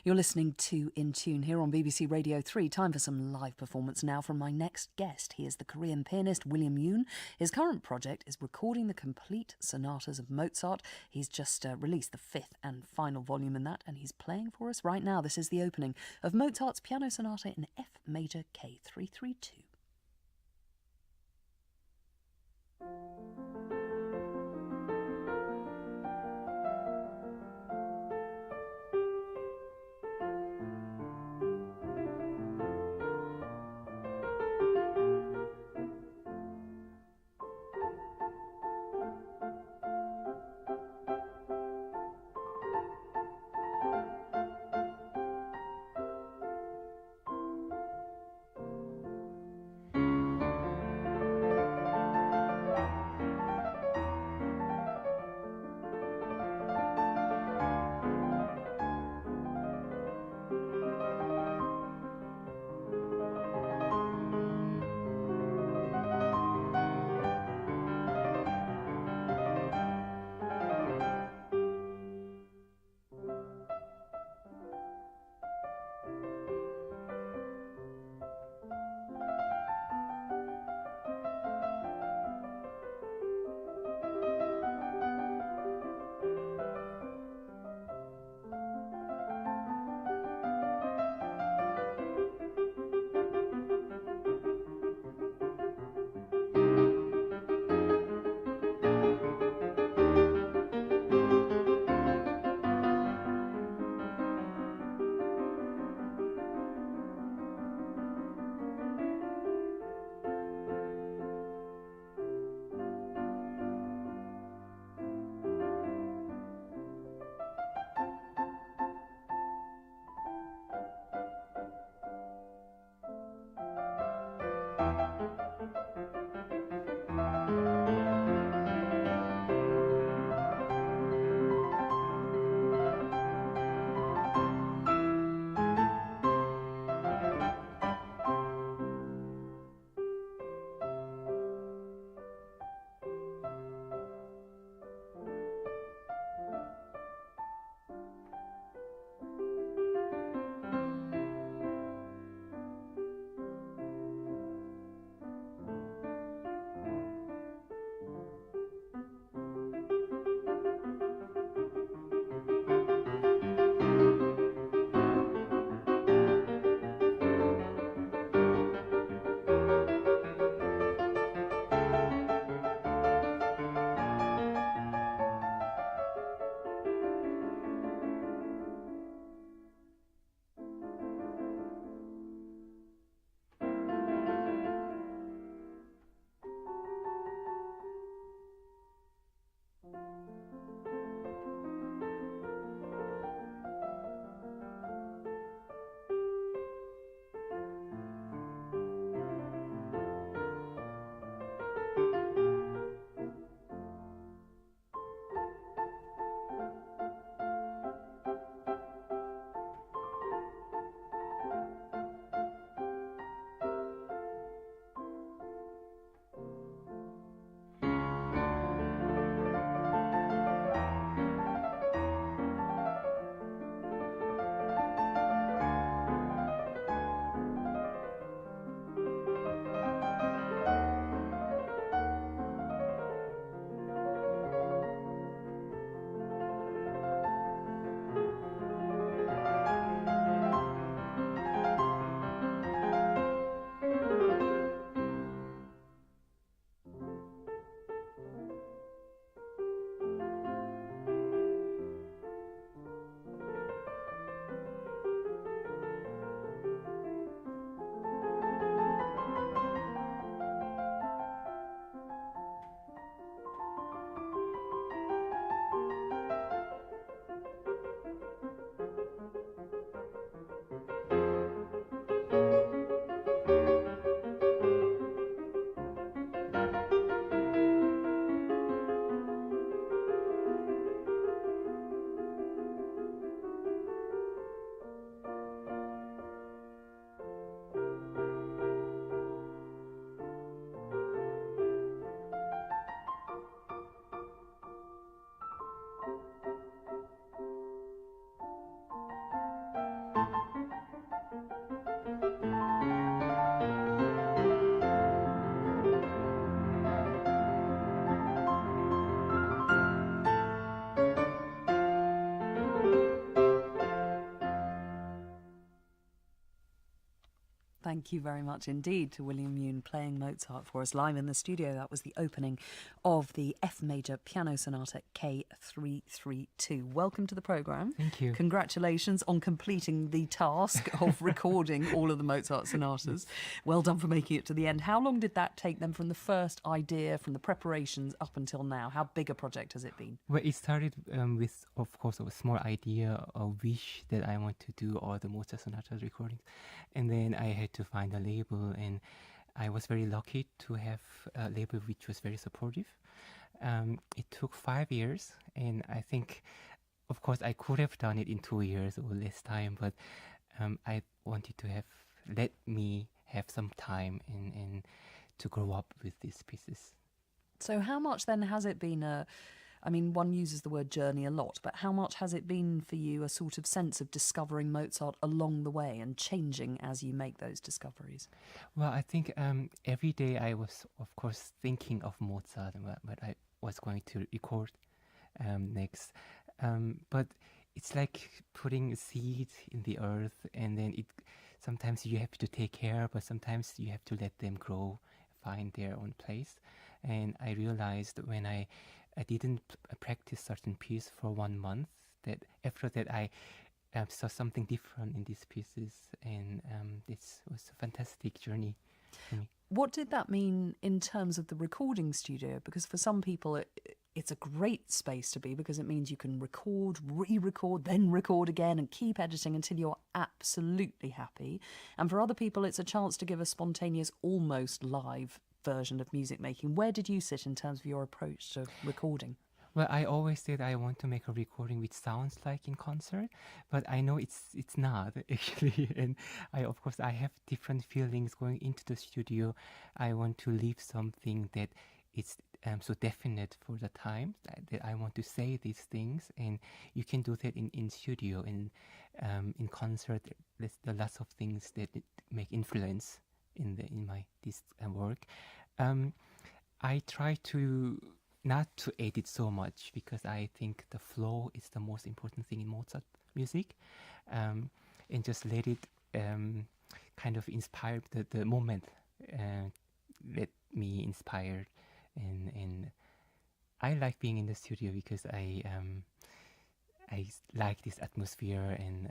You're listening to In Tune here on BBC Radio 3. Time for some live performance now from my next guest. He is the Korean pianist William Youn. His current project is recording the complete sonatas of Mozart. He's just released the fifth and final volume in that, and he's playing for us right now. This is the opening of Mozart's Piano Sonata in F major K332. Thank you very much indeed to William Youn playing Mozart for us live in the studio. That was the opening of the F Major Piano Sonata K332. Welcome to the programme. Thank you. Congratulations on completing the task of recording all of the Mozart sonatas. Well done for making it to the end. How long did that take them from the first idea, from the preparations up until now? How big a project has it been? Well, it started with, of course, a small idea, a wish that I want to do all the Mozart sonatas recordings. And then I had to find a label, and I was very lucky to have a label which was very supportive. It took 5 years, and I think, of course, I could have done it in 2 years or less time, but I wanted to let me have some time and to grow up with these pieces. So how much then has it been I mean, one uses the word journey a lot, but how much has it been for you a sort of sense of discovering Mozart along the way and changing as you make those discoveries? Well, I think every day I was, of course, thinking of Mozart and what I was going to record next. But it's like putting a seed in the earth, and then sometimes you have to take care, but sometimes you have to let them grow, find their own place. And I realized when I didn't practice certain piece for 1 month, that after that I saw something different in these pieces, and this was a fantastic journey for me. What did that mean in terms of the recording studio? Because for some people it's a great space to be, because it means you can record, re-record, then record again and keep editing until you're absolutely happy. And for other people it's a chance to give a spontaneous, almost live version of music making. Where did you sit in terms of your approach to recording? Well, I always said I want to make a recording which sounds like in concert, but I know it's not actually. And of course, I have different feelings going into the studio. I want to leave something that is so definite for the time that I want to say these things, and you can do that in studio. And in concert, there's lots of things that make influence in my this work. I try to not to edit so much, because I think the flow is the most important thing in Mozart music, and just let it kind of inspire the moment, let me inspired, and I like being in the studio because I like this atmosphere, and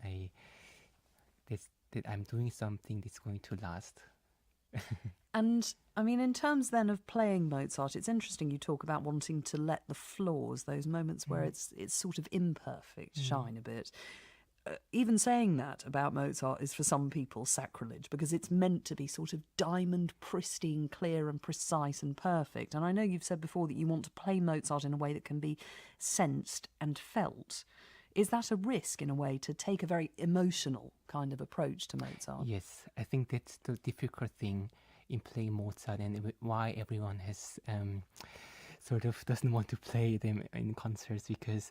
that I'm doing something that's going to last. And I mean, in terms then of playing Mozart, it's interesting you talk about wanting to let the flaws, those moments where it's sort of imperfect, shine a bit. Even saying that about Mozart is for some people sacrilege, because it's meant to be sort of diamond, pristine, clear and precise and perfect. And I know you've said before that you want to play Mozart in a way that can be sensed and felt. Is that a risk, in a way, to take a very emotional kind of approach to Mozart? Yes, I think that's the difficult thing in playing Mozart, and why everyone has sort of doesn't want to play them in concerts, because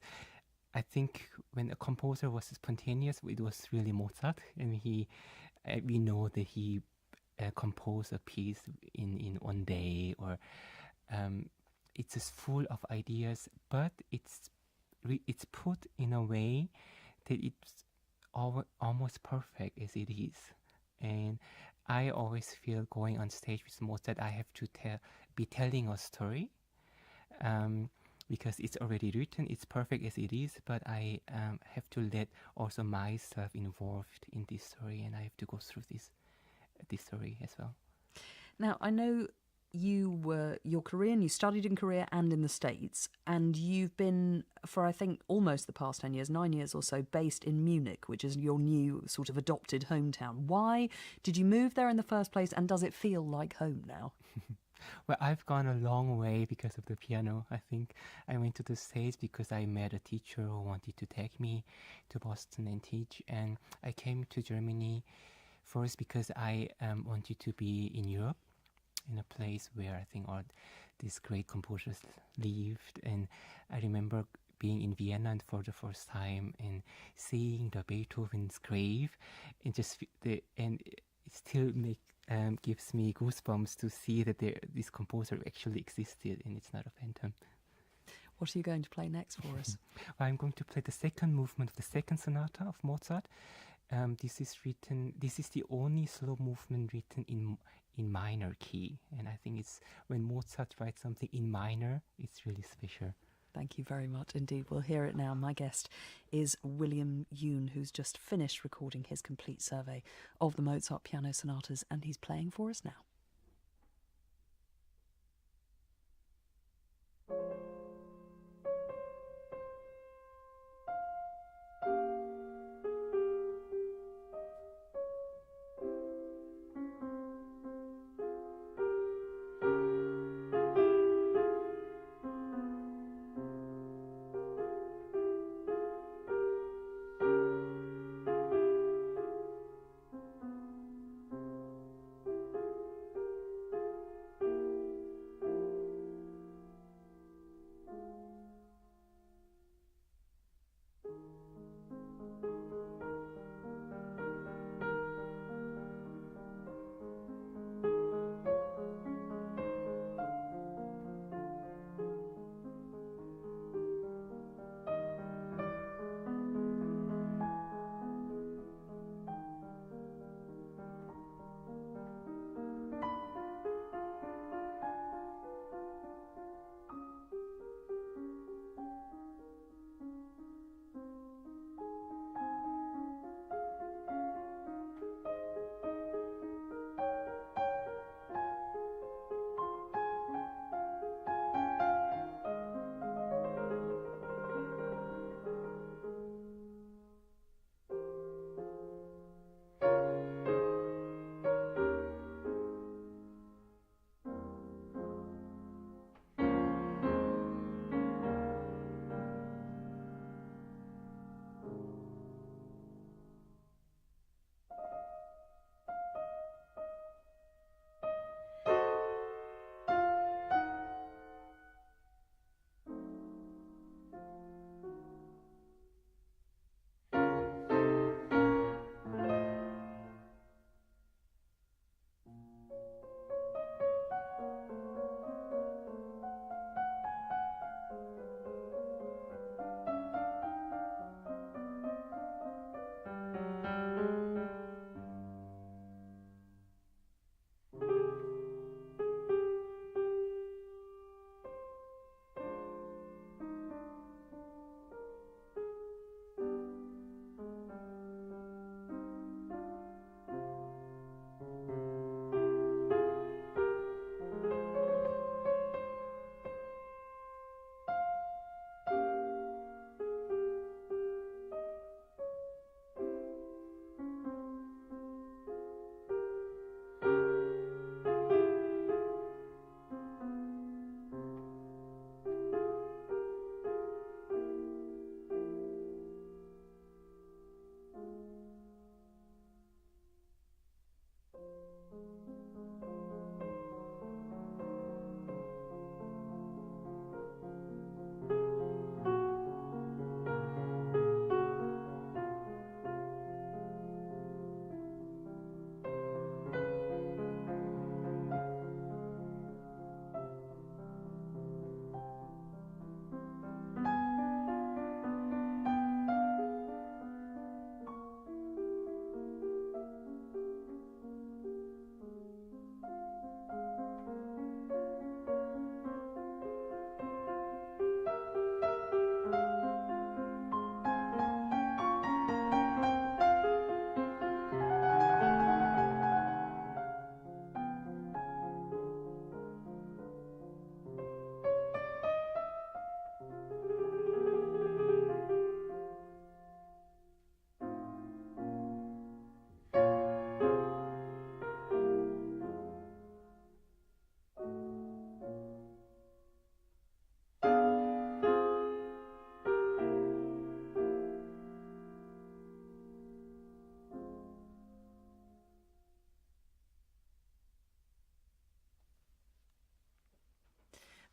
I think when a composer was spontaneous, it was really Mozart, and we know that he composed a piece in 1 day, or it's just full of ideas, but it's put in a way that it's almost perfect as it is. And I always feel going on stage with Mozart, I have to be telling a story, because it's already written, it's perfect as it is, but I have to let also myself involved in this story, and I have to go through this story as well. Now, I know you're Korean, you studied in Korea and in the States, and you've been, for I think almost the past 10 years, 9 years or so, based in Munich, which is your new sort of adopted hometown. Why did you move there in the first place, and does it feel like home now? Well, I've gone a long way because of the piano. I think I went to the States because I met a teacher who wanted to take me to Boston and teach, and I came to Germany first because I wanted to be in Europe, in a place where I think all these great composers lived. And I remember being in Vienna for the first time and seeing the Beethoven's grave, and it still gives me goosebumps to see that this composer actually existed and it's not a phantom. What are you going to play next for us? I'm going to play the second movement of the second sonata of Mozart, This is written. This is the only slow movement written in minor key, and I think it's when Mozart writes something in minor, it's really special. Thank you very much indeed. We'll hear it now. My guest is William Youn, who's just finished recording his complete survey of the Mozart piano sonatas, and he's playing for us now.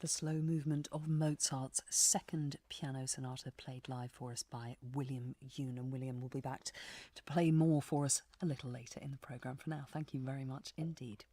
The slow movement of Mozart's second piano sonata, played live for us by William Youn. And William will be back to play more for us a little later in the programme. For now, thank you very much indeed.